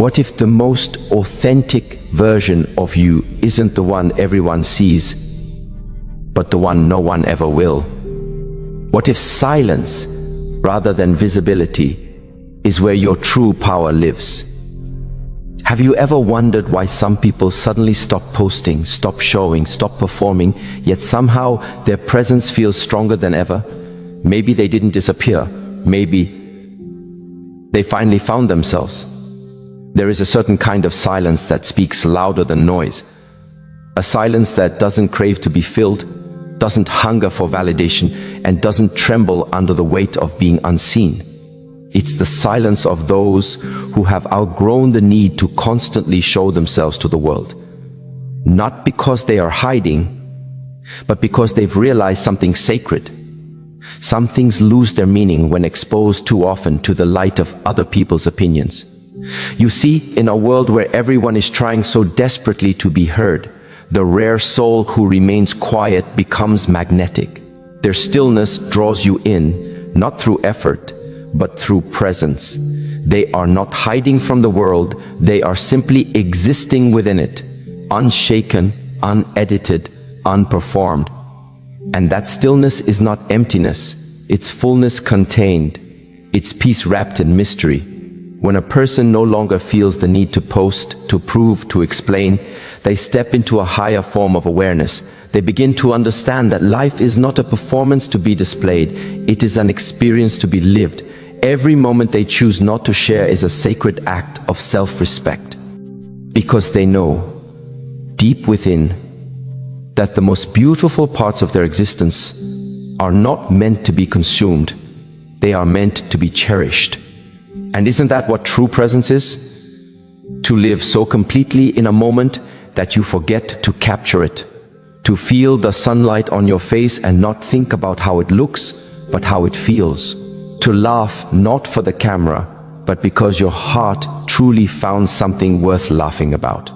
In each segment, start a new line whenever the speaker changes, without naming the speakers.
What if the most authentic version of you isn't the one everyone sees, but the one no one ever will? What if silence, rather than visibility, is where your true power lives? Have you ever wondered why some people suddenly stop posting, stop showing, stop performing, yet somehow their presence feels stronger than ever? Maybe they didn't disappear. Maybe they finally found themselves. There is a certain kind of silence that speaks louder than noise. A silence that doesn't crave to be filled, doesn't hunger for validation, and doesn't tremble under the weight of being unseen. It's the silence of those who have outgrown the need to constantly show themselves to the world. Not because they are hiding, but because they've realized something sacred. Some things lose their meaning when exposed too often to the light of other people's opinions. You see, in a world where everyone is trying so desperately to be heard, the rare soul who remains quiet becomes magnetic. Their stillness draws you in, not through effort, but through presence. They are not hiding from the world, they are simply existing within it, unshaken, unedited, unperformed. And that stillness is not emptiness, it's fullness contained, it's peace wrapped in mystery. When a person no longer feels the need to post, to prove, to explain, they step into a higher form of awareness. They begin to understand that life is not a performance to be displayed, it is an experience to be lived. Every moment they choose not to share is a sacred act of self-respect. Because they know, deep within, that the most beautiful parts of their existence are not meant to be consumed, they are meant to be cherished. And isn't that what true presence is? To live so completely in a moment that you forget to capture it. To feel the sunlight on your face and not think about how it looks, but how it feels. To laugh not for the camera, but because your heart truly found something worth laughing about.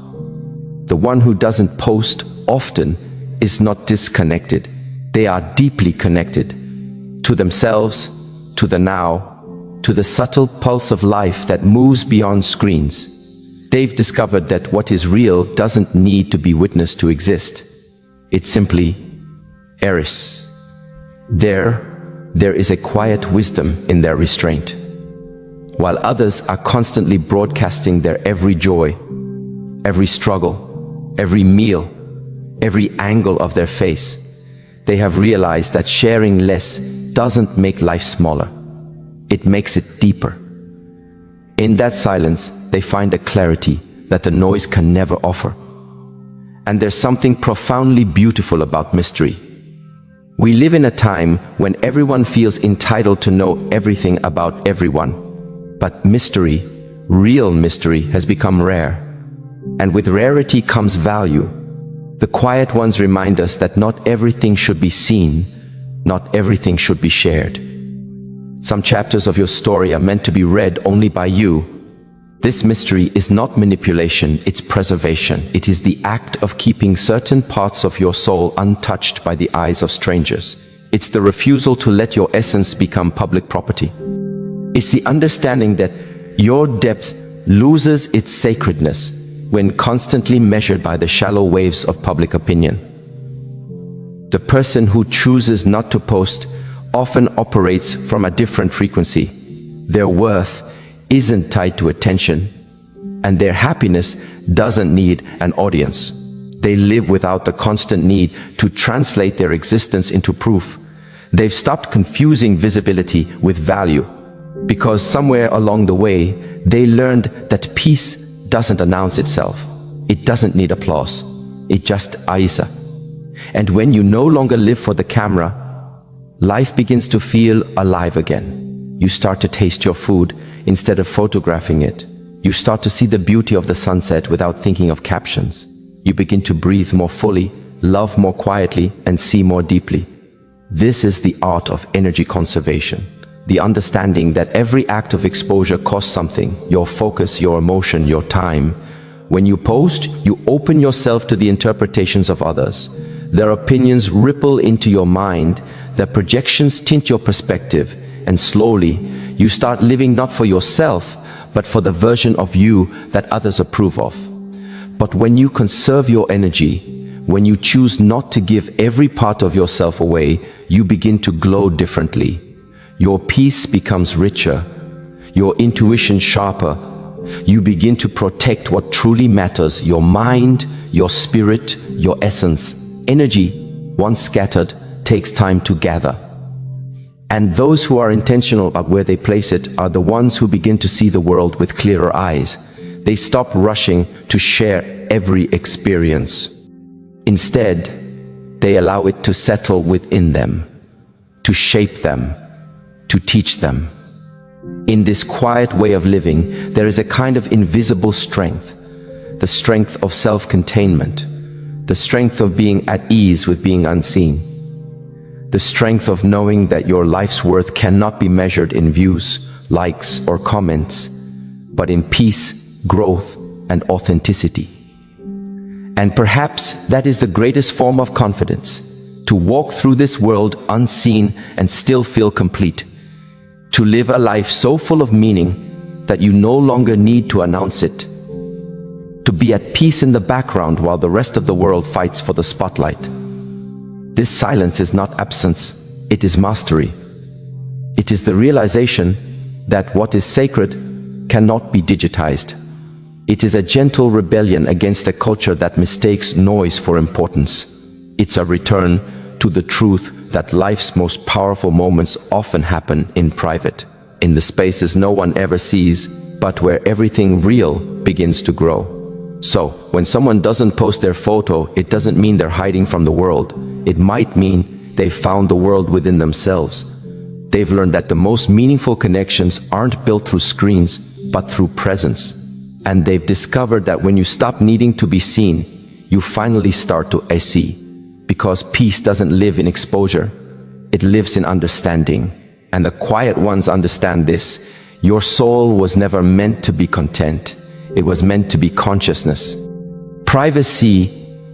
The one who doesn't post often is not disconnected. They are deeply connected to themselves, to the now, to the subtle pulse of life that moves beyond screens. They've discovered that what is real doesn't need to be witnessed to exist. It simply is. There is a quiet wisdom in their restraint. While others are constantly broadcasting their every joy, every struggle, every meal, every angle of their face, they have realized that sharing less doesn't make life smaller. It makes it deeper. In that silence, they find a clarity that the noise can never offer. And there's something profoundly beautiful about mystery. We live in a time when everyone feels entitled to know everything about everyone. But mystery, real mystery, has become rare. And with rarity comes value. The quiet ones remind us that not everything should be seen, not everything should be shared. Some chapters of your story are meant to be read only by you. This mystery is not manipulation, it's preservation. It is the act of keeping certain parts of your soul untouched by the eyes of strangers. It's the refusal to let your essence become public property. It's the understanding that your depth loses its sacredness when constantly measured by the shallow waves of public opinion. The person who chooses not to post often operates from a different frequency. Their worth isn't tied to attention, and their happiness doesn't need an audience. They live without the constant need to translate their existence into proof. They've stopped confusing visibility with value, because somewhere along the way, they learned that peace doesn't announce itself. It doesn't need applause. It just is. And when you no longer live for the camera, life begins to feel alive again. You start to taste your food instead of photographing it. You start to see the beauty of the sunset without thinking of captions. You begin to breathe more fully, love more quietly, and see more deeply. This is the art of energy conservation. The understanding that every act of exposure costs something: your focus, your emotion, your time. When you post, you open yourself to the interpretations of others. Their opinions ripple into your mind, their projections tint your perspective, and slowly, you start living not for yourself, but for the version of you that others approve of. But when you conserve your energy, when you choose not to give every part of yourself away, you begin to glow differently. Your peace becomes richer, your intuition sharper. You begin to protect what truly matters, your mind, your spirit, your essence. Energy, once scattered, takes time to gather. And those who are intentional about where they place it are the ones who begin to see the world with clearer eyes. They stop rushing to share every experience. Instead, they allow it to settle within them, to shape them, to teach them. In this quiet way of living, there is a kind of invisible strength, the strength of self-containment, the strength of being at ease with being unseen, the strength of knowing that your life's worth cannot be measured in views, likes, or comments, but in peace, growth, and authenticity. And perhaps that is the greatest form of confidence, to walk through this world unseen and still feel complete, to live a life so full of meaning that you no longer need to announce it, to be at peace in the background while the rest of the world fights for the spotlight. This silence is not absence, it is mastery. It is the realization that what is sacred cannot be digitized. It is a gentle rebellion against a culture that mistakes noise for importance. It's a return to the truth that life's most powerful moments often happen in private, in the spaces no one ever sees, but where everything real begins to grow. So, when someone doesn't post their photo, it doesn't mean they're hiding from the world. It might mean they've found the world within themselves. They've learned that the most meaningful connections aren't built through screens, but through presence. And they've discovered that when you stop needing to be seen, you finally start to see. Because peace doesn't live in exposure, it lives in understanding. And the quiet ones understand this. Your soul was never meant to be content. It was meant to be consciousness. Privacy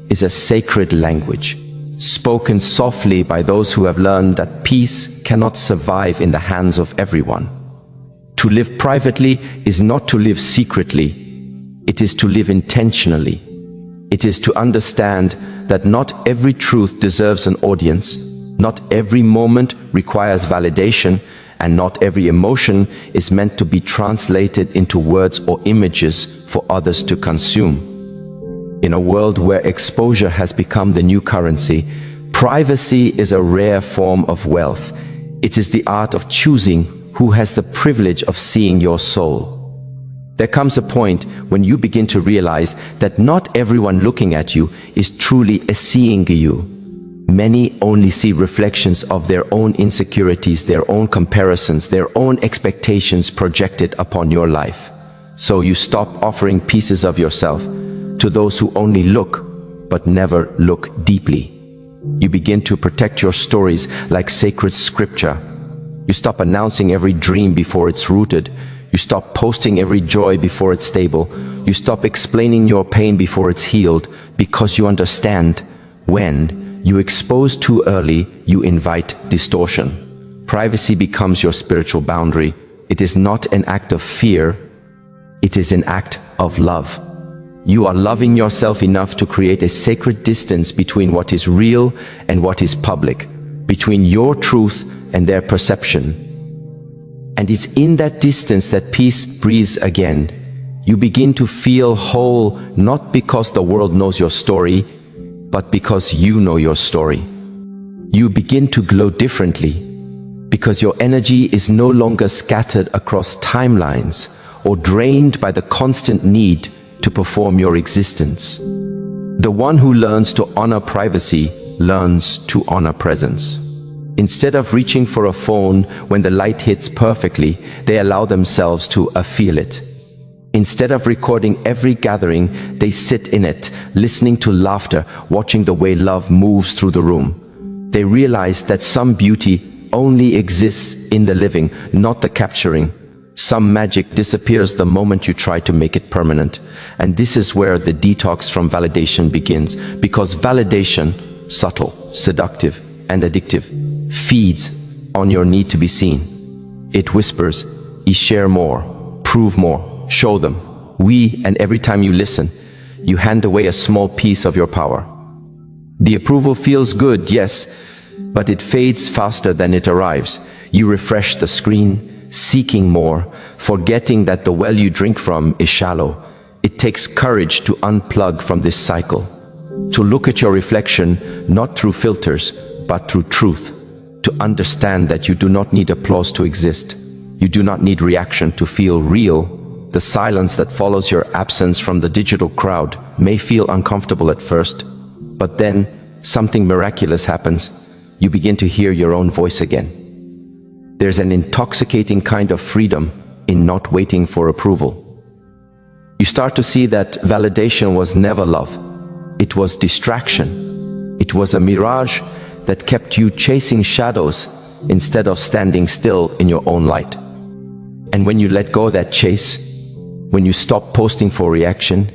is a sacred language, spoken softly by those who have learned that peace cannot survive in the hands of everyone. To live privately is not to live secretly. It is to live intentionally. It is to understand that not every truth deserves an audience, not every moment requires validation, and not every emotion is meant to be translated into words or images for others to consume. In a world where exposure has become the new currency, privacy is a rare form of wealth. It is the art of choosing who has the privilege of seeing your soul. There comes a point when you begin to realize that not everyone looking at you is truly seeing you. Many only see reflections of their own insecurities, their own comparisons, their own expectations projected upon your life. So you stop offering pieces of yourself to those who only look, but never look deeply. You begin to protect your stories like sacred scripture. You stop announcing every dream before it's rooted. You stop posting every joy before it's stable. You stop explaining your pain before it's healed, because you understand when you expose too early, you invite distortion. Privacy becomes your spiritual boundary. It is not an act of fear, it is an act of love. You are loving yourself enough to create a sacred distance between what is real and what is public, between your truth and their perception. And it's in that distance that peace breathes again. You begin to feel whole, not because the world knows your story, but because you know your story. You begin to glow differently, because your energy is no longer scattered across timelines or drained by the constant need to perform your existence. The one who learns to honor privacy learns to honor presence. Instead of reaching for a phone when the light hits perfectly, they allow themselves to feel it. Instead of recording every gathering, they sit in it, listening to laughter, watching the way love moves through the room. They realize that some beauty only exists in the living, not the capturing. Some magic disappears the moment you try to make it permanent. And this is where the detox from validation begins, because validation, subtle, seductive, and addictive, feeds on your need to be seen. It whispers, share more, prove more, show them. And every time you listen, you hand away a small piece of your power. The approval feels good, yes, but it fades faster than it arrives. You refresh the screen, seeking more, forgetting that the well you drink from is shallow. It takes courage to unplug from this cycle, to look at your reflection not through filters, but through truth, to understand that you do not need applause to exist. You do not need reaction to feel real. The silence that follows your absence from the digital crowd may feel uncomfortable at first, but then something miraculous happens. You begin to hear your own voice again. There's an intoxicating kind of freedom in not waiting for approval. You start to see that validation was never love. It was distraction. It was a mirage that kept you chasing shadows instead of standing still in your own light. And when you let go of that chase, when you stop posting for reaction,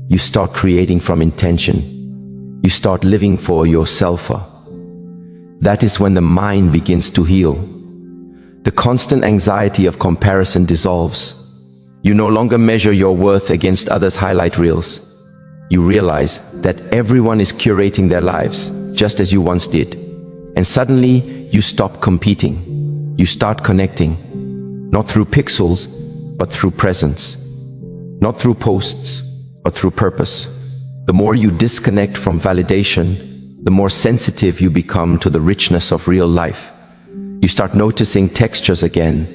you start creating from intention. You start living for yourself. That is when the mind begins to heal. The constant anxiety of comparison dissolves. You no longer measure your worth against others' highlight reels. You realize that everyone is curating their lives, just as you once did. And suddenly, you stop competing. You start connecting, not through pixels, but through presence. Not through posts, but through purpose. The more you disconnect from validation, the more sensitive you become to the richness of real life. You start noticing textures again,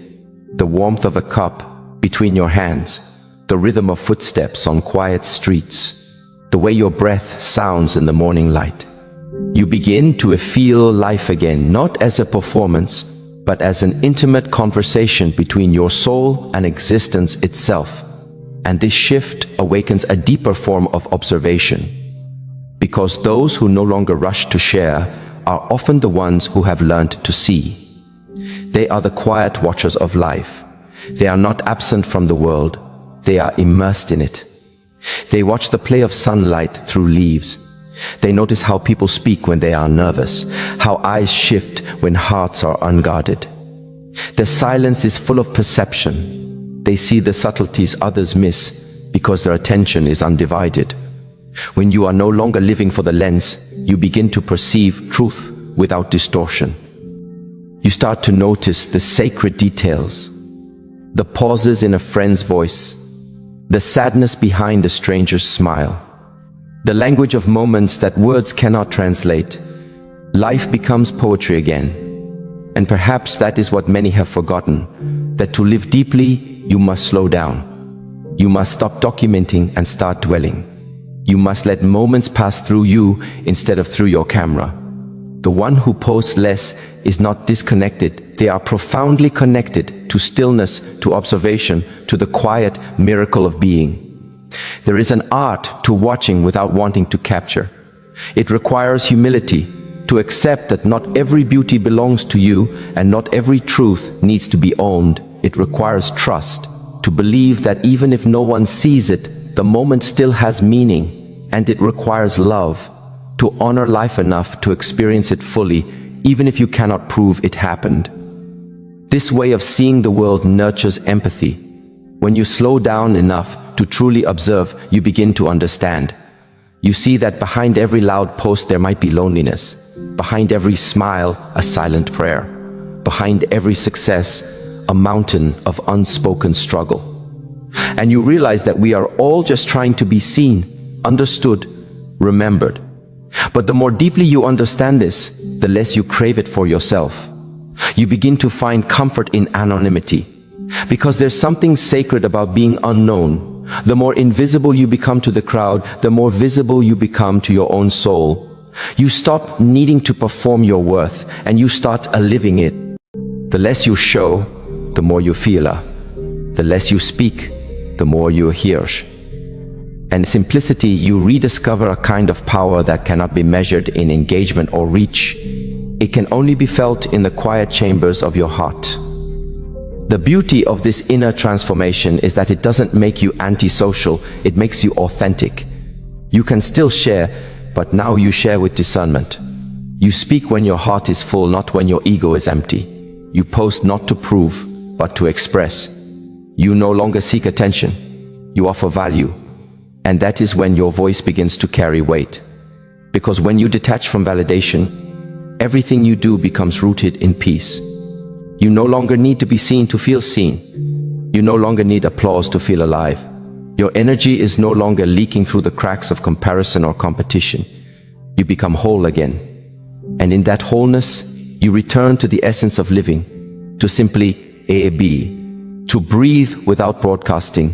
the warmth of a cup between your hands, the rhythm of footsteps on quiet streets, the way your breath sounds in the morning light. You begin to feel life again, not as a performance, but as an intimate conversation between your soul and existence itself. And this shift awakens a deeper form of observation, because those who no longer rush to share are often the ones who have learned to see. They are the quiet watchers of life. They are not absent from the world, they are immersed in it. They watch the play of sunlight through leaves. They notice how people speak when they are nervous, how eyes shift when hearts are unguarded. Their silence is full of perception. They see the subtleties others miss because their attention is undivided. When you are no longer living for the lens, you begin to perceive truth without distortion. You start to notice the sacred details, the pauses in a friend's voice, the sadness behind a stranger's smile, the language of moments that words cannot translate. Life becomes poetry again. And perhaps that is what many have forgotten, that to live deeply, you must slow down. You must stop documenting and start dwelling. You must let moments pass through you instead of through your camera. The one who posts less is not disconnected. They are profoundly connected to stillness, to observation, to the quiet miracle of being. There is an art to watching without wanting to capture. It requires humility to accept that not every beauty belongs to you and not every truth needs to be owned. It requires trust to believe that even if no one sees it, the moment still has meaning, and it requires love to honor life enough to experience it fully, even if you cannot prove it happened. This way of seeing the world nurtures empathy. When you slow down enough to truly observe, you begin to understand. You see that behind every loud post there might be loneliness. Behind every smile, a silent prayer. Behind every success, a mountain of unspoken struggle. And you realize that we are all just trying to be seen, understood, remembered. But the more deeply you understand this, the less you crave it for yourself. You begin to find comfort in anonymity, because there's something sacred about being unknown. The more invisible you become to the crowd, the more visible you become to your own soul. You stop needing to perform your worth, and you start living it. The less you show, the more you feel. The less you speak, the more you hear. And in simplicity, you rediscover a kind of power that cannot be measured in engagement or reach. It can only be felt in the quiet chambers of your heart. The beauty of this inner transformation is that it doesn't make you antisocial, it makes you authentic. You can still share, but now you share with discernment. You speak when your heart is full, not when your ego is empty. You post not to prove, but to express. You no longer seek attention. You offer value. And that is when your voice begins to carry weight. Because when you detach from validation, everything you do becomes rooted in peace. You no longer need to be seen to feel seen. You no longer need applause to feel alive. Your energy is no longer leaking through the cracks of comparison or competition. You become whole again. And in that wholeness, you return to the essence of living, to simply be, to breathe without broadcasting,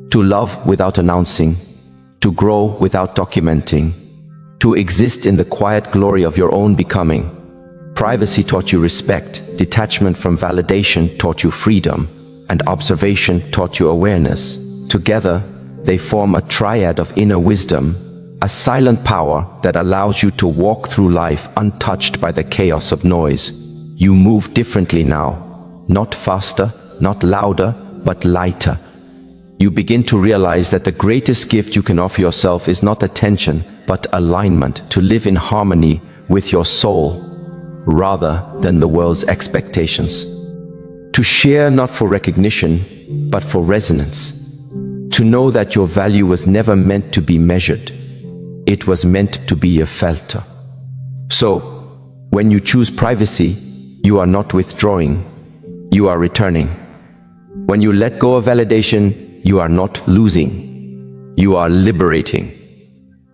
to love without announcing, to grow without documenting, to exist in the quiet glory of your own becoming. Privacy taught you respect, detachment from validation taught you freedom, and observation taught you awareness. Together, they form a triad of inner wisdom, a silent power that allows you to walk through life untouched by the chaos of noise. You move differently now, not faster, not louder, but lighter. You begin to realize that the greatest gift you can offer yourself is not attention, but alignment, to live in harmony with your soul, rather than the world's expectations. To share not for recognition, but for resonance. To know that your value was never meant to be measured. It was meant to be felt. So, when you choose privacy, you are not withdrawing, you are returning. When you let go of validation, you are not losing, you are liberating.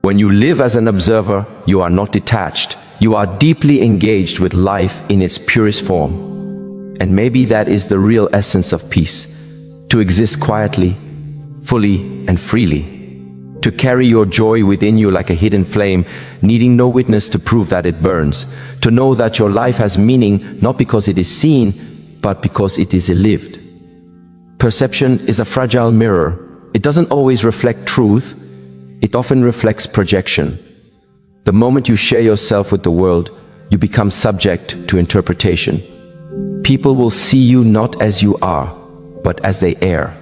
When you live as an observer, you are not detached, you are deeply engaged with life in its purest form. And maybe that is the real essence of peace, to exist quietly, fully and freely. To carry your joy within you like a hidden flame, needing no witness to prove that it burns. To know that your life has meaning not because it is seen, but because it is lived. Perception is a fragile mirror. It doesn't always reflect truth. It often reflects projection. The moment you share yourself with the world, you become subject to interpretation. People will see you not as you are, but as they are.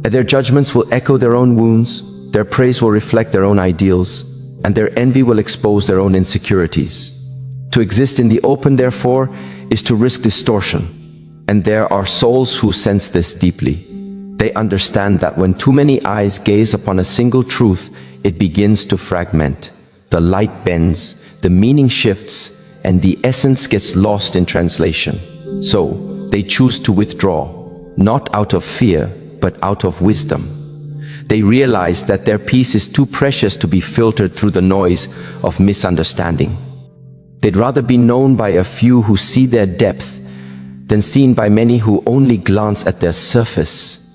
Their judgments will echo their own wounds, their praise will reflect their own ideals, and their envy will expose their own insecurities. To exist in the open, therefore, is to risk distortion. And there are souls who sense this deeply. They understand that when too many eyes gaze upon a single truth, it begins to fragment. The light bends, the meaning shifts, and the essence gets lost in translation. So, they choose to withdraw, not out of fear, but out of wisdom. They realize that their peace is too precious to be filtered through the noise of misunderstanding. They'd rather be known by a few who see their depth than seen by many who only glance at their surface.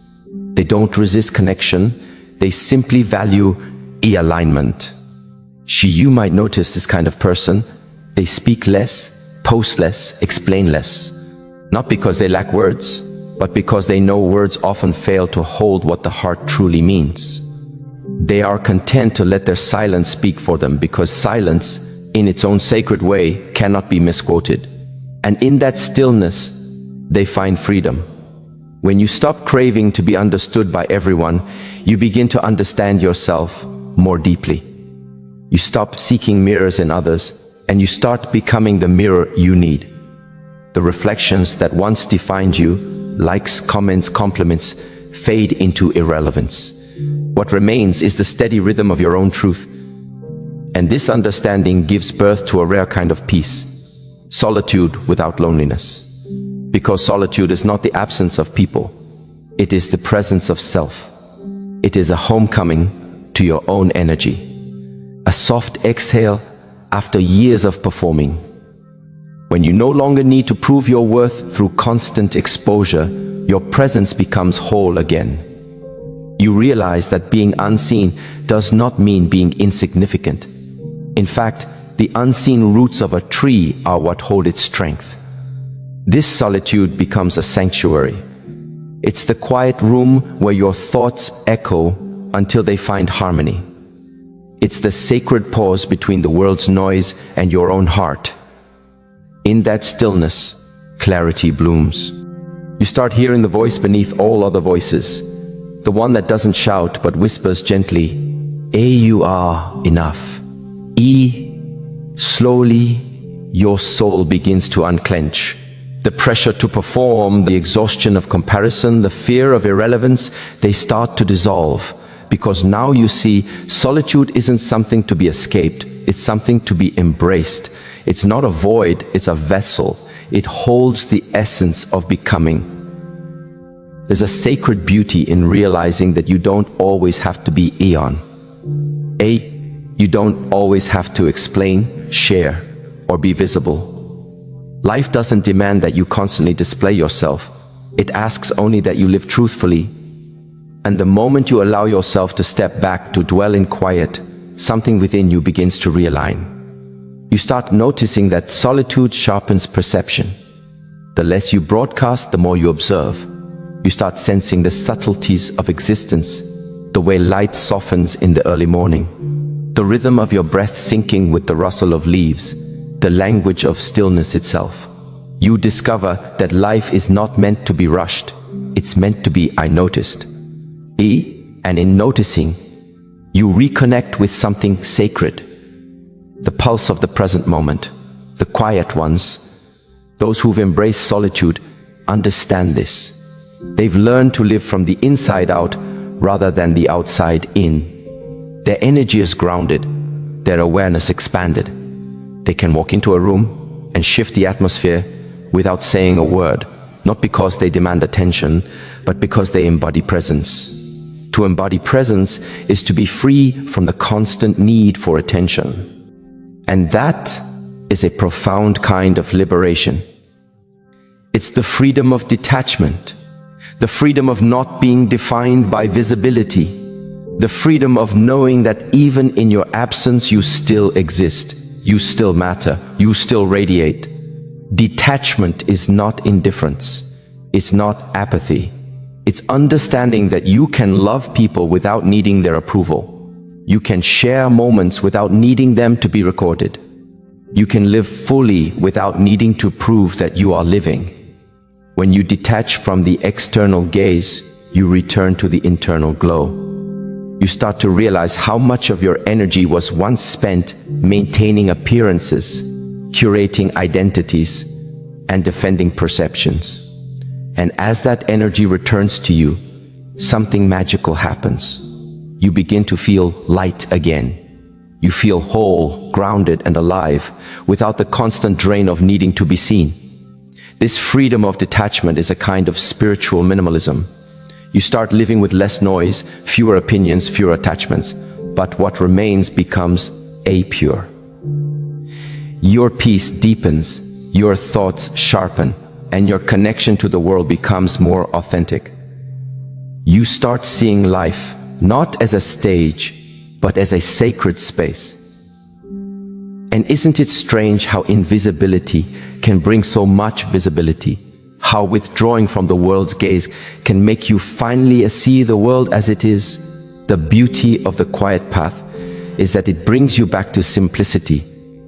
They don't resist connection, they simply value alignment. You might notice this kind of person. They speak less, post less, explain less. Not because they lack words, but because they know words often fail to hold what the heart truly means. They are content to let their silence speak for them, because silence, in its own sacred way, cannot be misquoted. And in that stillness, they find freedom. When you stop craving to be understood by everyone, you begin to understand yourself more deeply. You stop seeking mirrors in others, and you start becoming the mirror you need. The reflections that once defined you, likes, comments, compliments, fade into irrelevance. What remains is the steady rhythm of your own truth. And this understanding gives birth to a rare kind of peace, solitude without loneliness. Because solitude is not the absence of people, it is the presence of self. It is a homecoming to your own energy, a soft exhale after years of performing. When you no longer need to prove your worth through constant exposure, your presence becomes whole again. You realize that being unseen does not mean being insignificant. In fact, the unseen roots of a tree are what hold its strength. This solitude becomes a sanctuary. It's the quiet room where your thoughts echo until they find harmony. It's the sacred pause between the world's noise and your own heart. In that stillness, clarity blooms. You start hearing the voice beneath all other voices, the one that doesn't shout but whispers gently, You are enough. Slowly, your soul begins to unclench. The pressure to perform, the exhaustion of comparison, the fear of irrelevance, they start to dissolve. Because now you see, solitude isn't something to be escaped, it's something to be embraced. It's not a void, it's a vessel. It holds the essence of becoming. There's a sacred beauty in realizing that you don't always have to be Eon. You don't always have to explain, share, or be visible. Life doesn't demand that you constantly display yourself. It asks only that you live truthfully. And the moment you allow yourself to step back, to dwell in quiet, something within you begins to realign. You start noticing that solitude sharpens perception. The less you broadcast, the more you observe. You start sensing the subtleties of existence, the way light softens in the early morning, the rhythm of your breath syncing with the rustle of leaves, the language of stillness itself. You discover that life is not meant to be rushed. It's meant to be I noticed. And in noticing, you reconnect with something sacred. The pulse of the present moment. The quiet ones, those who've embraced solitude, understand this. They've learned to live from the inside out rather than the outside in. Their energy is grounded, their awareness expanded. They can walk into a room and shift the atmosphere without saying a word, not because they demand attention, but because they embody presence. To embody presence is to be free from the constant need for attention. And that is a profound kind of liberation. It's the freedom of detachment, the freedom of not being defined by visibility, the freedom of knowing that even in your absence you still exist, you still matter, you still radiate. Detachment is not indifference, it's not apathy. It's understanding that you can love people without needing their approval. You can share moments without needing them to be recorded. You can live fully without needing to prove that you are living. When you detach from the external gaze, you return to the internal glow. You start to realize how much of your energy was once spent maintaining appearances, curating identities, and defending perceptions. And as that energy returns to you, something magical happens. You begin to feel light again. You feel whole, grounded, and alive, without the constant drain of needing to be seen. This freedom of detachment is a kind of spiritual minimalism. You start living with less noise, fewer opinions, fewer attachments, but what remains becomes pure. Your peace deepens, your thoughts sharpen, and your connection to the world becomes more authentic. You start seeing life not as a stage, but as a sacred space. And isn't it strange how invisibility can bring so much visibility? How withdrawing from the world's gaze can make you finally see the world as it is? The beauty of the quiet path is that it brings you back to simplicity.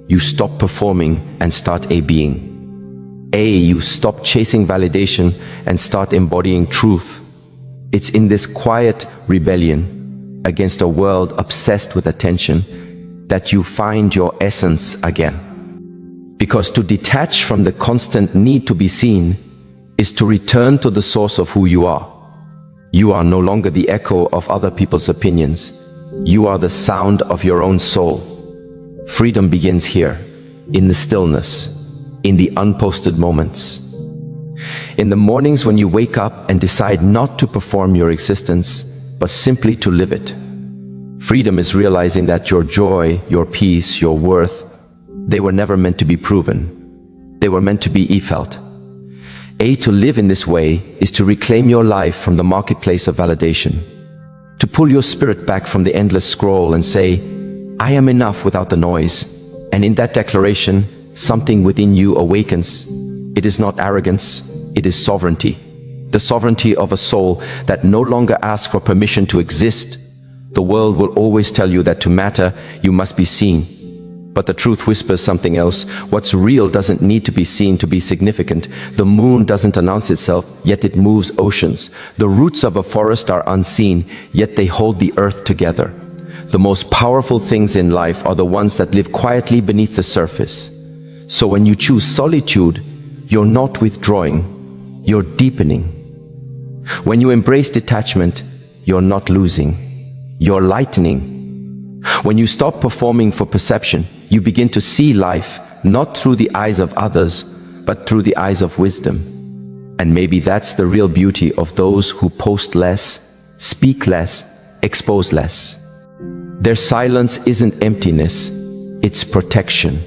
You stop performing and start being. You stop chasing validation and start embodying truth. It's in this quiet rebellion against a world obsessed with attention that you find your essence again. Because to detach from the constant need to be seen is to return to the source of who you are. You are no longer the echo of other people's opinions. You are the sound of your own soul. Freedom begins here, in the stillness, in the unposted moments. In the mornings when you wake up and decide not to perform your existence, but simply to live it. Freedom is realizing that your joy, your peace, your worth, they were never meant to be proven. They were meant to be felt. To live in this way is to reclaim your life from the marketplace of validation. To pull your spirit back from the endless scroll and say, I am enough without the noise. And in that declaration, something within you awakens. It is not arrogance, it is sovereignty. The sovereignty of a soul that no longer asks for permission to exist. The world will always tell you that to matter, you must be seen. But the truth whispers something else. What's real doesn't need to be seen to be significant. The moon doesn't announce itself, yet it moves oceans. The roots of a forest are unseen, yet they hold the earth together. The most powerful things in life are the ones that live quietly beneath the surface. So when you choose solitude, You're not withdrawing, you're deepening. When you embrace detachment, you're not losing, you're lightening. When you stop performing for perception, you begin to see life not through the eyes of others, but through the eyes of wisdom. And maybe that's the real beauty of those who post less, speak less, expose less. Their silence isn't emptiness, it's protection.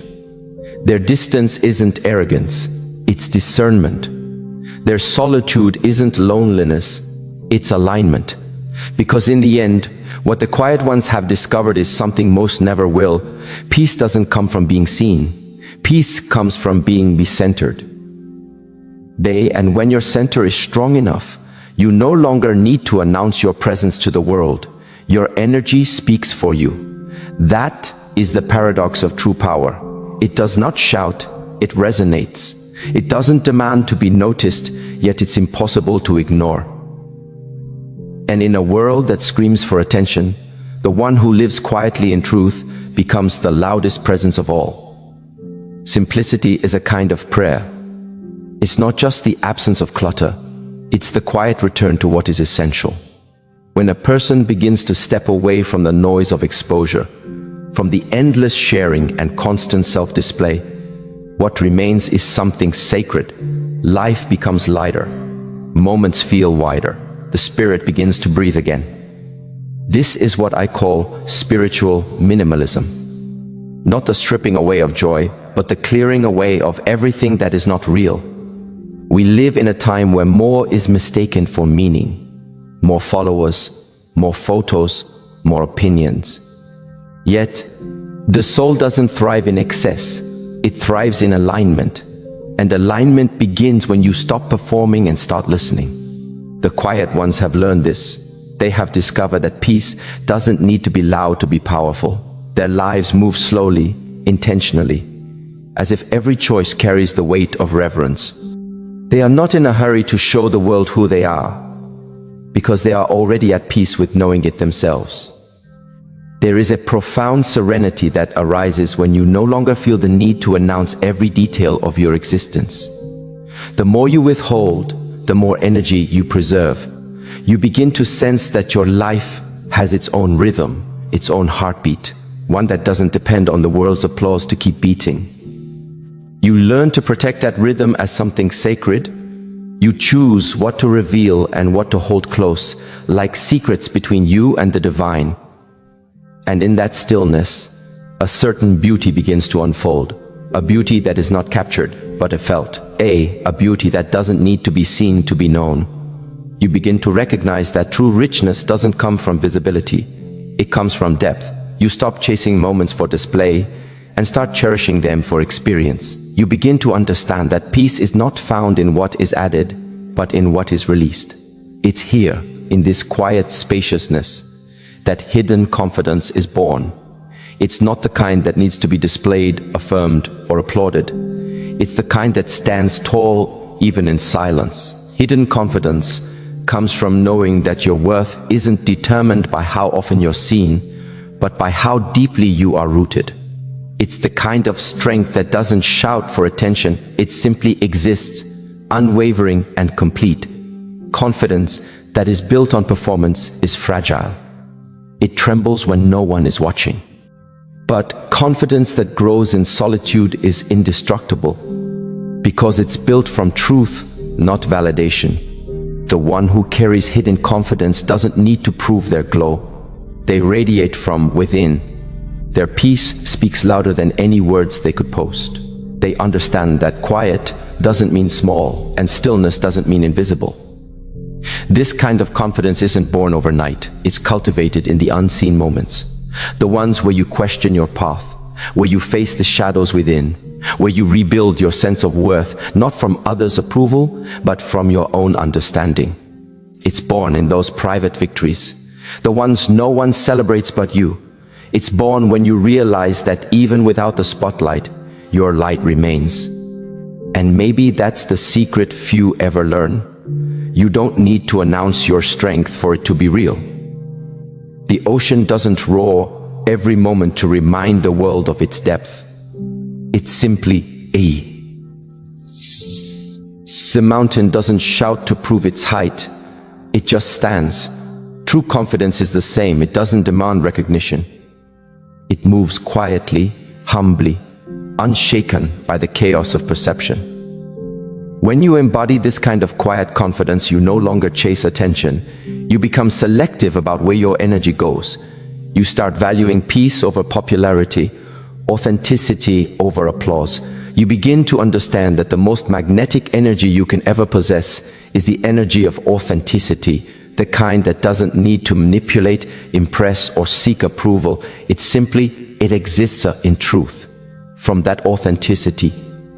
Their distance isn't arrogance, it's discernment. Their solitude isn't loneliness, it's alignment. Because in the end, what the quiet ones have discovered is something most never will. Peace doesn't come from being seen. Peace comes from being be-centered. And when your center is strong enough, you no longer need to announce your presence to the world. Your energy speaks for you. That is the paradox of true power. It does not shout, it resonates. It doesn't demand to be noticed, yet it's impossible to ignore. And in a world that screams for attention, the one who lives quietly in truth becomes the loudest presence of all. Simplicity is a kind of prayer. It's not just the absence of clutter, it's the quiet return to what is essential. When a person begins to step away from the noise of exposure, from the endless sharing and constant self-display, what remains is something sacred. Life becomes lighter. Moments feel wider. The spirit begins to breathe again. This is what I call spiritual minimalism. Not the stripping away of joy, but the clearing away of everything that is not real. We live in a time where more is mistaken for meaning. More followers, more photos, more opinions. Yet, the soul doesn't thrive in excess. It thrives in alignment. And alignment begins when you stop performing and start listening. The quiet ones have learned this. They have discovered that peace doesn't need to be loud to be powerful. Their lives move slowly, intentionally, as if every choice carries the weight of reverence. They are not in a hurry to show the world who they are, because they are already at peace with knowing it themselves. There is a profound serenity that arises when you no longer feel the need to announce every detail of your existence. The more you withhold, the more energy you preserve. You begin to sense that your life has its own rhythm, its own heartbeat, one that doesn't depend on the world's applause to keep beating. You learn to protect that rhythm as something sacred. You choose what to reveal and what to hold close, like secrets between you and the divine. And in that stillness, a certain beauty begins to unfold. A beauty that is not captured, but felt. A beauty that doesn't need to be seen to be known. You begin to recognize that true richness doesn't come from visibility. It comes from depth. You stop chasing moments for display and start cherishing them for experience. You begin to understand that peace is not found in what is added, but in what is released. It's here, in this quiet spaciousness, that hidden confidence is born. It's not the kind that needs to be displayed, affirmed, or applauded. It's the kind that stands tall even in silence. Hidden confidence comes from knowing that your worth isn't determined by how often you're seen, but by how deeply you are rooted. It's the kind of strength that doesn't shout for attention, it simply exists, unwavering and complete. Confidence that is built on performance is fragile. It trembles when no one is watching. But confidence that grows in solitude is indestructible, because it's built from truth, not validation. The one who carries hidden confidence doesn't need to prove their glow. They radiate from within. Their peace speaks louder than any words they could post. They understand that quiet doesn't mean small, and stillness doesn't mean invisible. This kind of confidence isn't born overnight. It's cultivated in the unseen moments. The ones where you question your path, where you face the shadows within, where you rebuild your sense of worth, not from others' approval, but from your own understanding. It's born in those private victories, the ones no one celebrates but you. It's born when you realize that even without the spotlight, your light remains. And maybe that's the secret few ever learn. You don't need to announce your strength for it to be real. The ocean doesn't roar every moment to remind the world of its depth. It's simply The mountain doesn't shout to prove its height. It just stands. True confidence is the same. It doesn't demand recognition. It moves quietly, humbly, unshaken by the chaos of perception. When you embody this kind of quiet confidence, you no longer chase attention. You become selective about where your energy goes. You start valuing peace over popularity, authenticity over applause. You begin to understand that the most magnetic energy you can ever possess is the energy of authenticity, the kind that doesn't need to manipulate, impress, or seek approval. It exists in truth. From that authenticity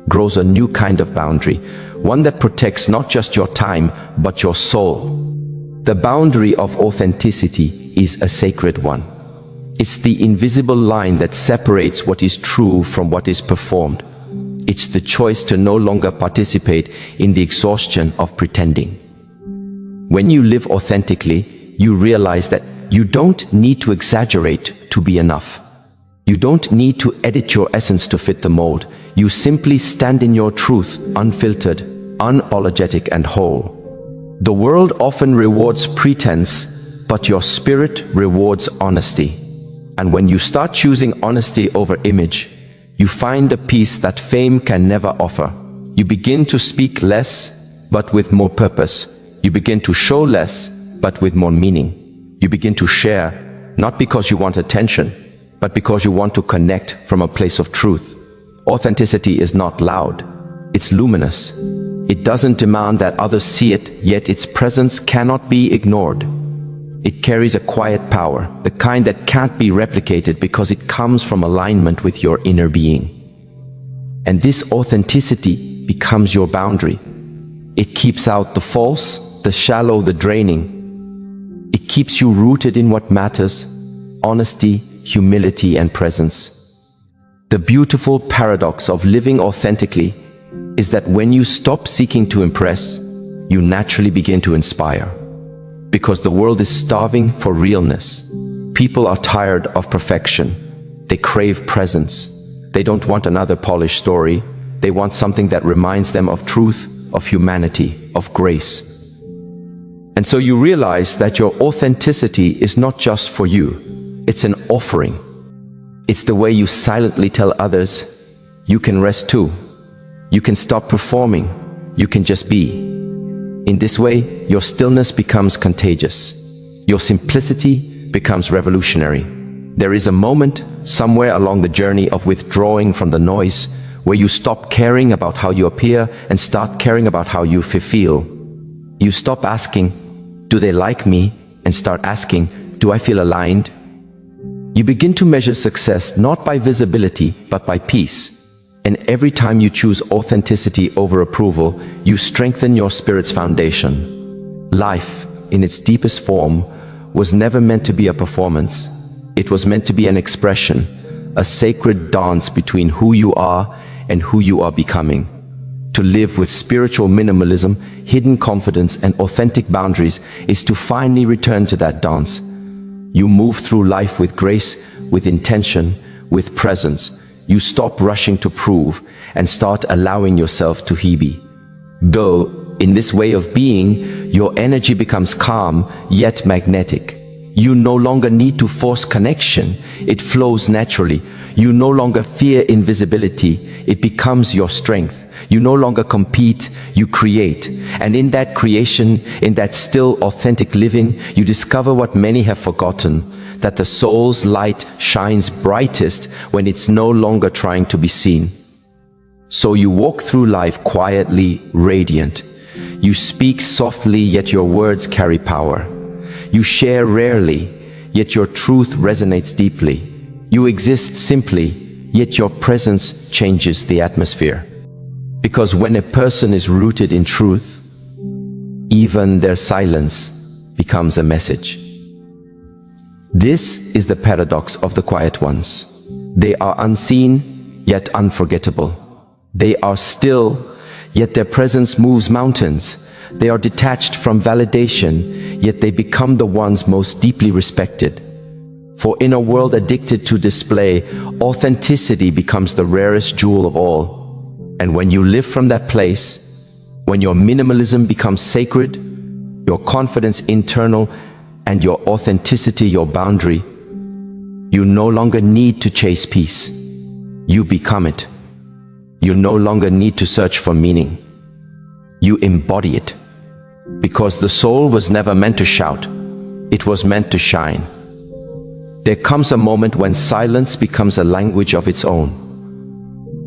grows a new kind of boundary, one that protects not just your time, but your soul. The boundary of authenticity is a sacred one. It's the invisible line that separates what is true from what is performed. It's the choice to no longer participate in the exhaustion of pretending. When you live authentically, you realize that you don't need to exaggerate to be enough. You don't need to edit your essence to fit the mold. You simply stand in your truth, unfiltered, unapologetic, and whole. The world often rewards pretense, but your spirit rewards honesty. And when you start choosing honesty over image, you find a peace that fame can never offer. You begin to speak less, but with more purpose. You begin to show less, but with more meaning. You begin to share, not because you want attention, but because you want to connect from a place of truth. Authenticity is not loud. It's luminous. It doesn't demand that others see it, yet its presence cannot be ignored. It carries a quiet power, the kind that can't be replicated because it comes from alignment with your inner being. And this authenticity becomes your boundary. It keeps out the false, the shallow, the draining. It keeps you rooted in what matters: honesty, humility, and presence. The beautiful paradox of living authentically is that when you stop seeking to impress, you naturally begin to inspire. Because the world is starving for realness. People are tired of perfection. They crave presence. They don't want another polished story. They want something that reminds them of truth, of humanity, of grace. And so you realize that your authenticity is not just for you. It's an offering. It's the way you silently tell others, you can rest too. You can stop performing. You can just be. In this way, your stillness becomes contagious. Your simplicity becomes revolutionary. There is a moment, somewhere along the journey of withdrawing from the noise, where you stop caring about how you appear and start caring about how you feel. You stop asking, do they like me? And start asking, do I feel aligned? You begin to measure success not by visibility, but by peace. And every time you choose authenticity over approval, you strengthen your spirit's foundation. Life, in its deepest form, was never meant to be a performance. It was meant to be an expression, a sacred dance between who you are and who you are becoming. To live with spiritual minimalism, hidden confidence, and authentic boundaries is to finally return to that dance. You move through life with grace, with intention, with presence. You stop rushing to prove and start allowing yourself to be. Though, in this way of being, your energy becomes calm yet magnetic. You no longer need to force connection. It flows naturally. You no longer fear invisibility. It becomes your strength. You no longer compete, you create. And in that creation, in that still authentic living, you discover what many have forgotten, that the soul's light shines brightest when it's no longer trying to be seen. So you walk through life quietly, radiant. You speak softly, yet your words carry power. You share rarely, yet your truth resonates deeply. You exist simply, yet your presence changes the atmosphere. Because when a person is rooted in truth, even their silence becomes a message. This is the paradox of the quiet ones. They are unseen, yet unforgettable. They are still, yet their presence moves mountains. They are detached from validation, yet they become the ones most deeply respected. For in a world addicted to display, authenticity becomes the rarest jewel of all. And when you live from that place, When your minimalism becomes sacred, your confidence internal, and your authenticity your boundary, you no longer need to chase peace. You become it. You no longer need to search for meaning. You embody it. Because the soul was never meant to shout. It was meant to shine. There comes a moment when silence becomes a language of its own.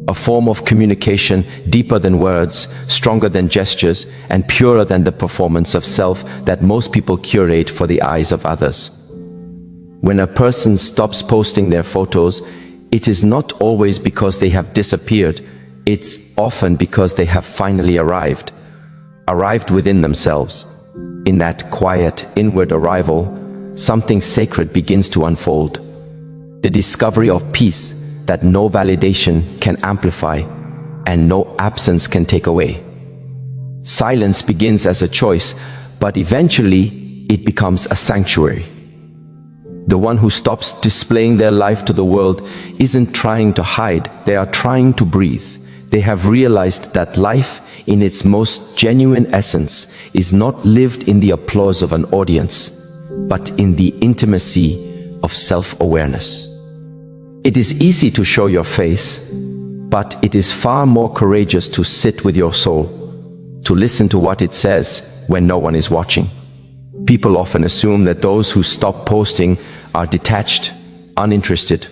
A form of communication deeper than words, stronger than gestures, and purer than the performance of self that most people curate for the eyes of others. When a person stops posting their photos, it is not always because they have disappeared. It's often because they have finally arrived within themselves. In that quiet, inward arrival, something sacred begins to unfold. The discovery of peace that no validation can amplify and no absence can take away. Silence begins as a choice, but eventually it becomes a sanctuary. The one who stops displaying their life to the world isn't trying to hide, they are trying to breathe. They have realized that life, in its most genuine essence, is not lived in the applause of an audience, but in the intimacy of self-awareness. It is easy to show your face, but it is far more courageous to sit with your soul, to listen to what it says when no one is watching. People often assume that those who stop posting are detached, uninterested,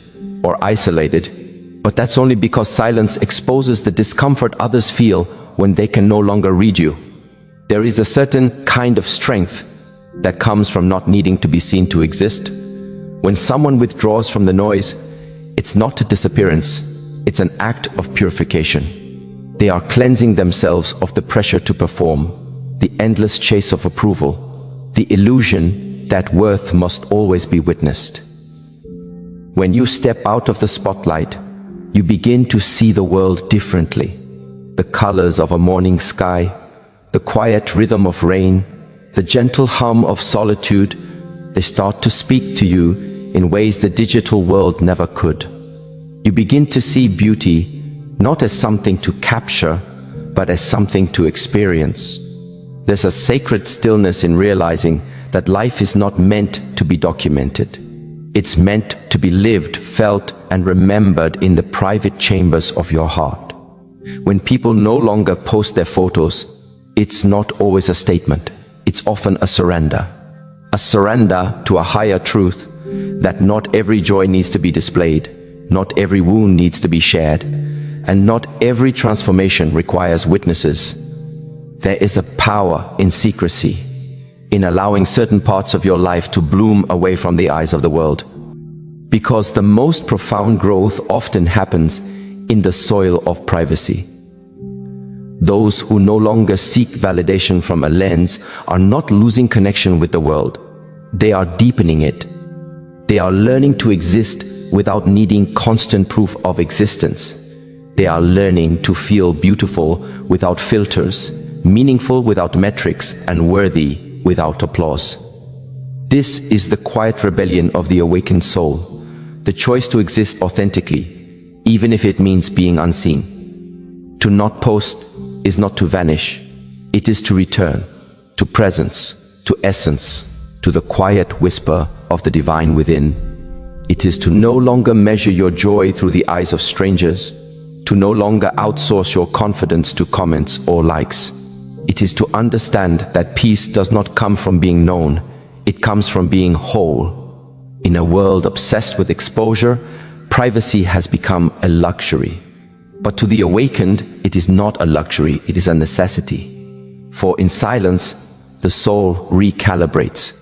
or isolated, but that's only because silence exposes the discomfort others feel when they can no longer read you. There is a certain kind of strength that comes from not needing to be seen to exist. When someone withdraws from the noise, it's not a disappearance, it's an act of purification. They are cleansing themselves of the pressure to perform, the endless chase of approval, the illusion that worth must always be witnessed. When you step out of the spotlight, you begin to see the world differently. The colors of a morning sky, the quiet rhythm of rain, the gentle hum of solitude, they start to speak to you in ways the digital world never could. You begin to see beauty not as something to capture, but as something to experience. There's a sacred stillness in realizing that life is not meant to be documented. It's meant to be lived, felt, and remembered in the private chambers of your heart. When people no longer post their photos, it's not always a statement. It's often a surrender. A surrender to a higher truth that not every joy needs to be displayed, not every wound needs to be shared, and not every transformation requires witnesses. There is a power in secrecy, in allowing certain parts of your life to bloom away from the eyes of the world. Because the most profound growth often happens in the soil of privacy. Those who no longer seek validation from a lens are not losing connection with the world. They are deepening it. They are learning to exist without needing constant proof of existence. They are learning to feel beautiful without filters, meaningful without metrics, and worthy without applause. This is the quiet rebellion of the awakened soul, the choice to exist authentically, even if it means being unseen. To not post is not to vanish. It is to return, to presence, to essence, to the quiet whisper of the divine within. It is to no longer measure your joy through the eyes of strangers, to no longer outsource your confidence to comments or likes. It is to understand that peace does not come from being known, it comes from being whole. In a world obsessed with exposure, privacy has become a luxury. But to the awakened, it is not a luxury, it is a necessity. For in silence, the soul recalibrates.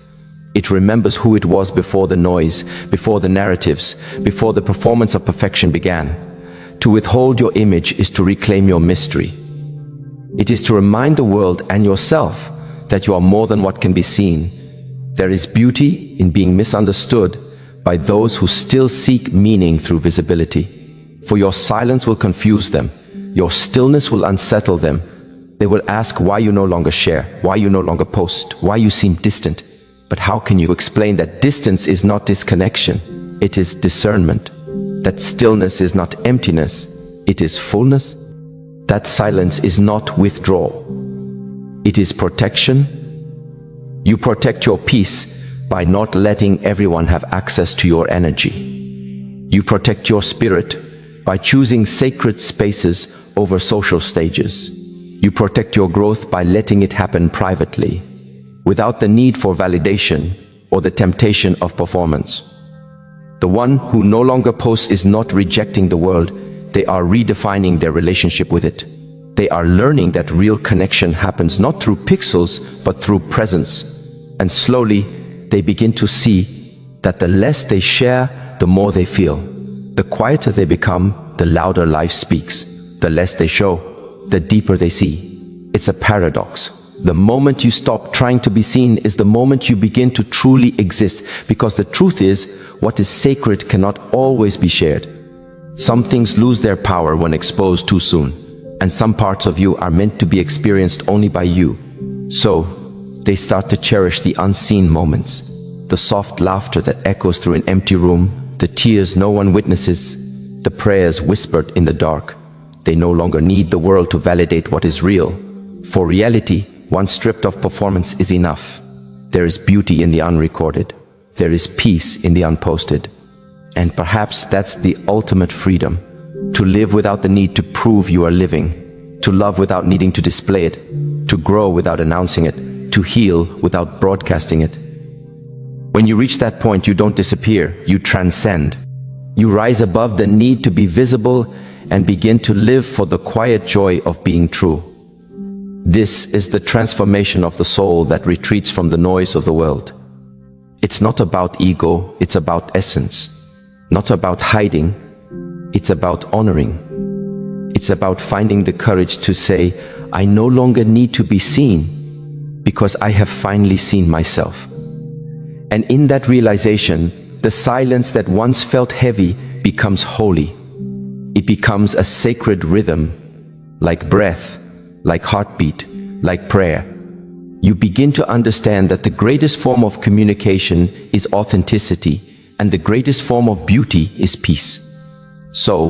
It remembers who it was before the noise, before the narratives, before the performance of perfection began. To withhold your image is to reclaim your mystery. It is to remind the world and yourself that you are more than what can be seen. There is beauty in being misunderstood by those who still seek meaning through visibility. For your silence will confuse them. Your stillness will unsettle them. They will ask why you no longer share, why you no longer post, why you seem distant. But how can you explain that distance is not disconnection? It is discernment. That stillness is not emptiness, it is fullness. That silence is not withdrawal. It is protection. You protect your peace by not letting everyone have access to your energy. You protect your spirit by choosing sacred spaces over social stages. You protect your growth by letting it happen privately, without the need for validation or the temptation of performance. The one who no longer posts is not rejecting the world, they are redefining their relationship with it. They are learning that real connection happens not through pixels, but through presence. And slowly, they begin to see that the less they share, the more they feel. The quieter they become, the louder life speaks. The less they show, the deeper they see. It's a paradox. The moment you stop trying to be seen is the moment you begin to truly exist, because the truth is, what is sacred cannot always be shared. Some things lose their power when exposed too soon, and some parts of you are meant to be experienced only by you. So, they start to cherish the unseen moments, the soft laughter that echoes through an empty room, the tears no one witnesses, the prayers whispered in the dark. They no longer need the world to validate what is real. For reality, once stripped of performance, is enough. There is beauty in the unrecorded. There is peace in the unposted. And perhaps that's the ultimate freedom. To live without the need to prove you are living. To love without needing to display it. To grow without announcing it. To heal without broadcasting it. When you reach that point, you don't disappear. You transcend. You rise above the need to be visible and begin to live for the quiet joy of being true. This is the transformation of the soul that retreats from the noise of the world. It's not about ego, it's about essence. Not about hiding, it's about honoring. It's about finding the courage to say, I no longer need to be seen because I have finally seen myself. And in that realization, the silence that once felt heavy becomes holy. It becomes a sacred rhythm, like breath, like heartbeat, like prayer. You begin to understand that the greatest form of communication is authenticity, and the greatest form of beauty is peace. So,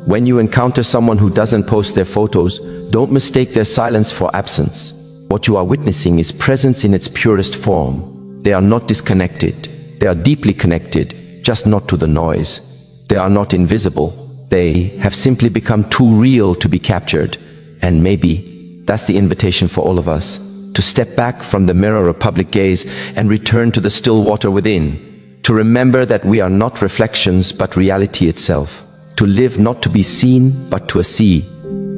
when you encounter someone who doesn't post their photos, don't mistake their silence for absence. What you are witnessing is presence in its purest form. They are not disconnected. They are deeply connected, just not to the noise. They are not invisible. They have simply become too real to be captured. And maybe that's the invitation for all of us, to step back from the mirror of public gaze and return to the still water within, to remember that we are not reflections but reality itself, to live not to be seen but to see,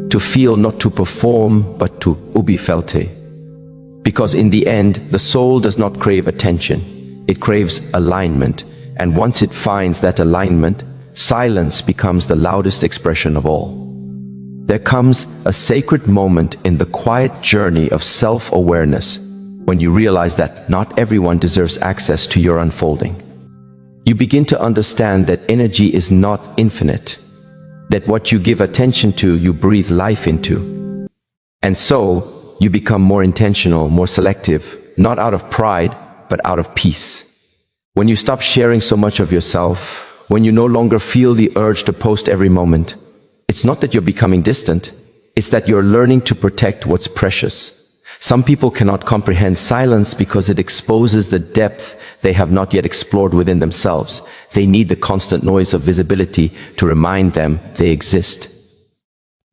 to feel not to perform but to be felt. Because in the end, the soul does not crave attention, it craves alignment, and once it finds that alignment, silence becomes the loudest expression of all. There comes a sacred moment in the quiet journey of self-awareness when you realize that not everyone deserves access to your unfolding. You begin to understand that energy is not infinite, that what you give attention to, you breathe life into. And so, you become more intentional, more selective, not out of pride, but out of peace. When you stop sharing so much of yourself, when you no longer feel the urge to post every moment, it's not that you're becoming distant, it's that you're learning to protect what's precious. Some people cannot comprehend silence because it exposes the depth they have not yet explored within themselves. They need the constant noise of visibility to remind them they exist.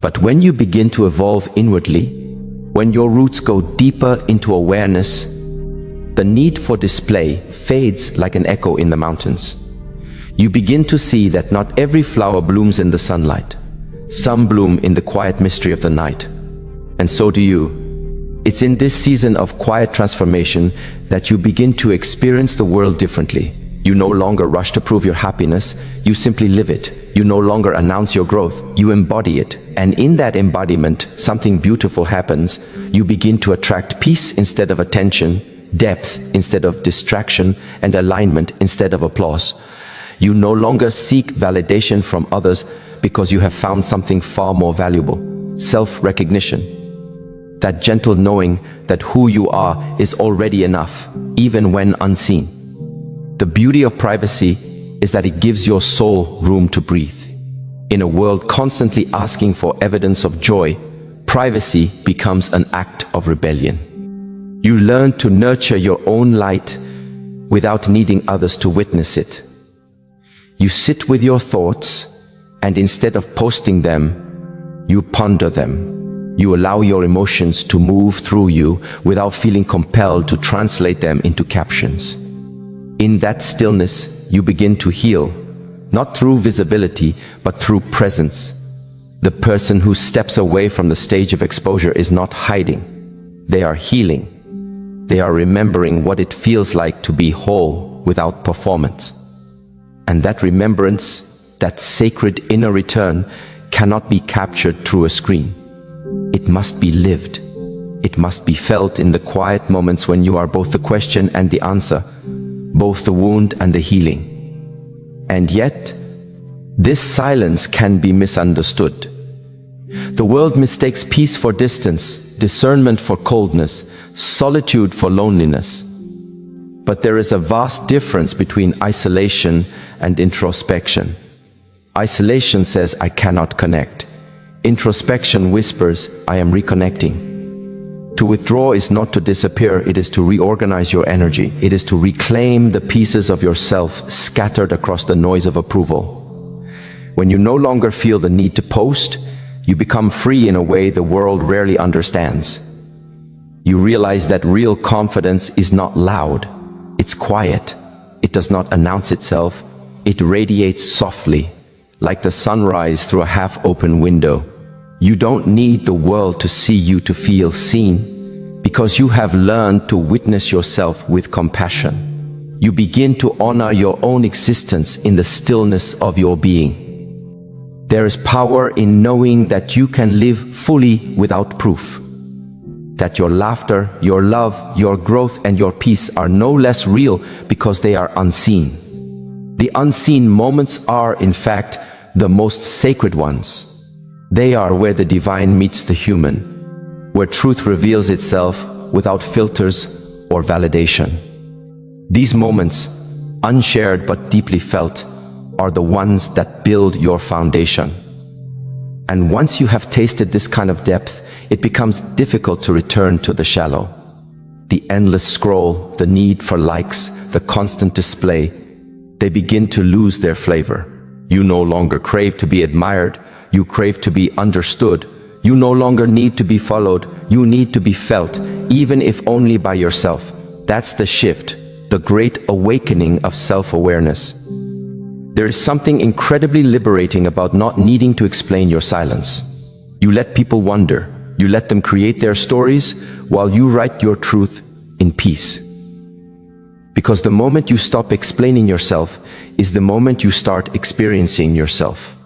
But when you begin to evolve inwardly, when your roots go deeper into awareness, the need for display fades like an echo in the mountains. You begin to see that not every flower blooms in the sunlight. Some bloom in the quiet mystery of the night. And so do you. It's in this season of quiet transformation that you begin to experience the world differently. You no longer rush to prove your happiness, you simply live it. You no longer announce your growth, you embody it. And in that embodiment, something beautiful happens. You begin to attract peace instead of attention, depth instead of distraction, and alignment instead of applause. You no longer seek validation from others because you have found something far more valuable, self-recognition. That gentle knowing that who you are is already enough, even when unseen. The beauty of privacy is that it gives your soul room to breathe. In a world constantly asking for evidence of joy, privacy becomes an act of rebellion. You learn to nurture your own light without needing others to witness it. You sit with your thoughts, and instead of posting them, you ponder them. You allow your emotions to move through you without feeling compelled to translate them into captions. In that stillness, you begin to heal, not through visibility, but through presence. The person who steps away from the stage of exposure is not hiding. They are healing. They are remembering what it feels like to be whole without performance. And that remembrance, that sacred inner return, cannot be captured through a screen. It must be lived. It must be felt in the quiet moments when you are both the question and the answer, both the wound and the healing. And yet, this silence can be misunderstood. The world mistakes peace for distance, discernment for coldness, solitude for loneliness. But there is a vast difference between isolation and introspection. Isolation says, I cannot connect. Introspection whispers, I am reconnecting. To withdraw is not to disappear, it is to reorganize your energy. It is to reclaim the pieces of yourself scattered across the noise of approval. When you no longer feel the need to post, you become free in a way the world rarely understands. You realize that real confidence is not loud, it's quiet. It does not announce itself, it radiates softly, like the sunrise through a half-open window. You don't need the world to see you to feel seen, because you have learned to witness yourself with compassion. You begin to honor your own existence in the stillness of your being. There is power in knowing that you can live fully without proof. That your laughter, your love, your growth and your peace are no less real because they are unseen. The unseen moments are, in fact, the most sacred ones. They are where the divine meets the human, where truth reveals itself without filters or validation. These moments, unshared but deeply felt, are the ones that build your foundation. And once you have tasted this kind of depth, it becomes difficult to return to the shallow. The endless scroll, the need for likes, the constant display, they begin to lose their flavor. You no longer crave to be admired, you crave to be understood. You no longer need to be followed, you need to be felt, even if only by yourself. That's the shift, the great awakening of self-awareness. There is something incredibly liberating about not needing to explain your silence. You let people wonder. You let them create their stories while you write your truth in peace. Because the moment you stop explaining yourself is the moment you start experiencing yourself.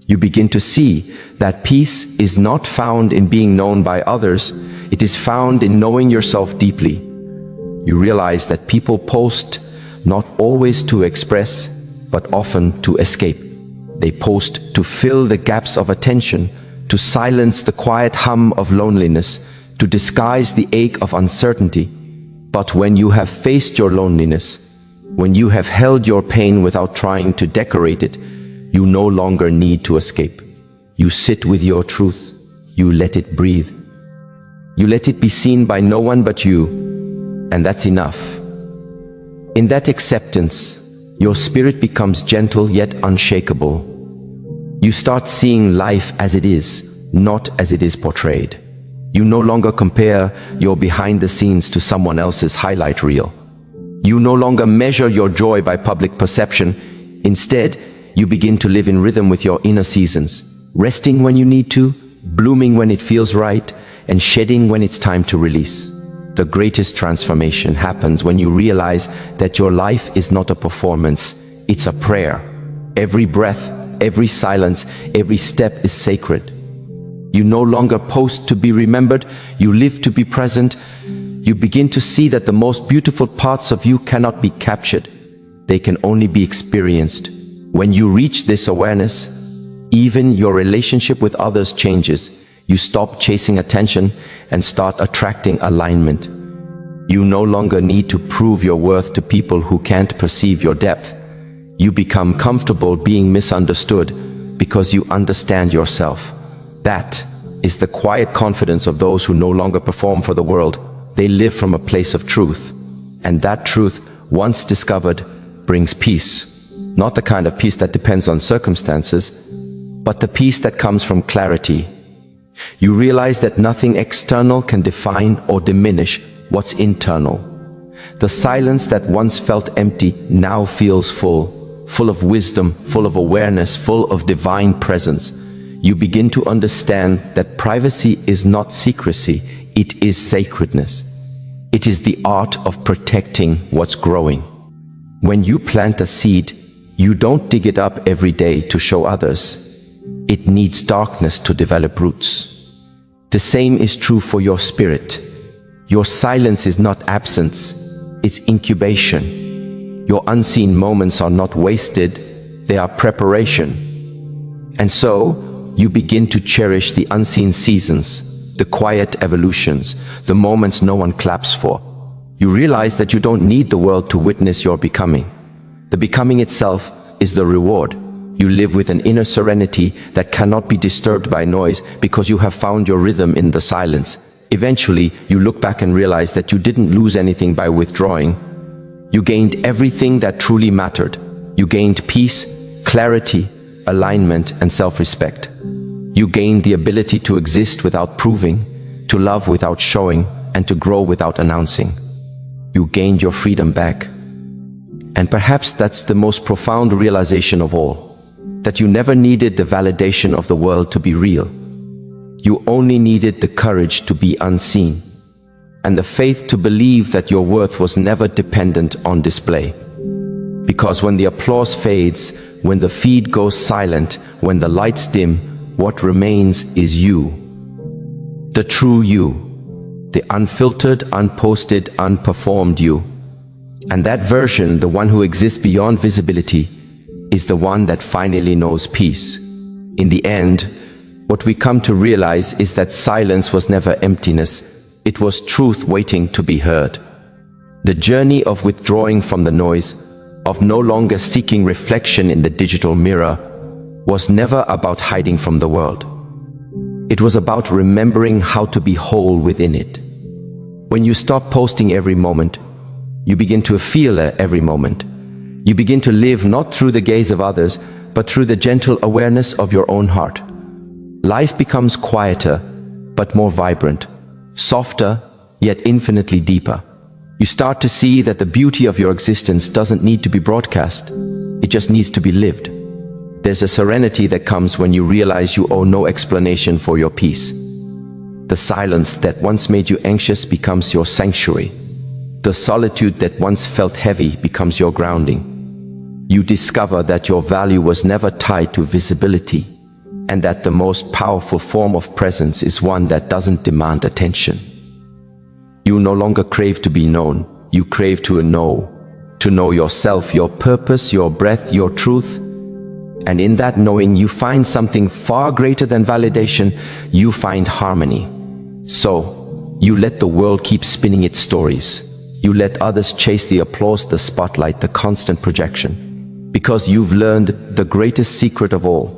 You begin to see that peace is not found in being known by others, it is found in knowing yourself deeply. You realize that people post not always to express, but often to escape. They post to fill the gaps of attention, to silence the quiet hum of loneliness, to disguise the ache of uncertainty. But when you have faced your loneliness, when you have held your pain without trying to decorate it, you no longer need to escape. You sit with your truth, you let it breathe. You let it be seen by no one but you, and that's enough. In that acceptance, your spirit becomes gentle yet unshakable. You start seeing life as it is, not as it is portrayed. You no longer compare your behind the scenes to someone else's highlight reel. You no longer measure your joy by public perception. Instead, you begin to live in rhythm with your inner seasons, resting when you need to, blooming when it feels right, and shedding when it's time to release. The greatest transformation happens when you realize that your life is not a performance, it's a prayer. Every breath, every silence, every step is sacred. You no longer post to be remembered, you live to be present. You begin to see that the most beautiful parts of you cannot be captured. They can only be experienced. When you reach this awareness, even your relationship with others changes. You stop chasing attention and start attracting alignment. You no longer need to prove your worth to people who can't perceive your depth. You become comfortable being misunderstood because you understand yourself. That is the quiet confidence of those who no longer perform for the world. they live from a place of truth. And that truth, once discovered, brings peace. Not the kind of peace that depends on circumstances, but the peace that comes from clarity. You realize that nothing external can define or diminish what's internal. The silence that once felt empty now feels full of wisdom, full of awareness, full of divine presence. You begin to understand that privacy is not secrecy, it is sacredness. It is the art of protecting what's growing. When you plant a seed, you don't dig it up every day to show others. It needs darkness to develop roots. The same is true for your spirit. Your silence is not absence, it's incubation. Your unseen moments are not wasted, they are preparation. And so, you begin to cherish the unseen seasons, the quiet evolutions, the moments no one claps for. You realize that you don't need the world to witness your becoming. The becoming itself is the reward. You live with an inner serenity that cannot be disturbed by noise because you have found your rhythm in the silence. Eventually, you look back and realize that you didn't lose anything by withdrawing. You gained everything that truly mattered. You gained peace, clarity, alignment, and self-respect. You gained the ability to exist without proving, to love without showing, and to grow without announcing. You gained your freedom back. And perhaps that's the most profound realization of all, that you never needed the validation of the world to be real. You only needed the courage to be unseen, and the faith to believe that your worth was never dependent on display. Because when the applause fades, when the feed goes silent, when the lights dim, what remains is you. The true you. The unfiltered, unposted, unperformed you. And that version, the one who exists beyond visibility, is the one that finally knows peace. In the end, what we come to realize is that silence was never emptiness, it was truth waiting to be heard. The journey of withdrawing from the noise, of no longer seeking reflection in the digital mirror, was never about hiding from the world. It was about remembering how to be whole within it. When you stop posting every moment, you begin to feel every moment. You begin to live not through the gaze of others, but through the gentle awareness of your own heart. Life becomes quieter, but more vibrant, softer, yet infinitely deeper. You start to see that the beauty of your existence doesn't need to be broadcast. It just needs to be lived. There's a serenity that comes when you realize you owe no explanation for your peace. The silence that once made you anxious becomes your sanctuary. The solitude that once felt heavy becomes your grounding. You discover that your value was never tied to visibility, and that the most powerful form of presence is one that doesn't demand attention. You no longer crave to be known, you crave to know yourself, your purpose, your breath, your truth. And in that knowing, you find something far greater than validation. You find harmony. So, you let the world keep spinning its stories. You let others chase the applause, the spotlight, the constant projection. Because you've learned the greatest secret of all,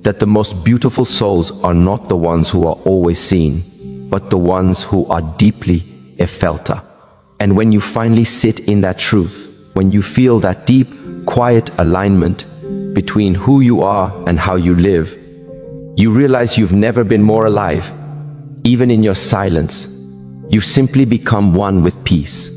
that the most beautiful souls are not the ones who are always seen, but the ones who are deeply felt. And when you finally sit in that truth, when you feel that deep, quiet alignment between who you are and how you live, you realize you've never been more alive. Even in your silence, you've simply become one with peace.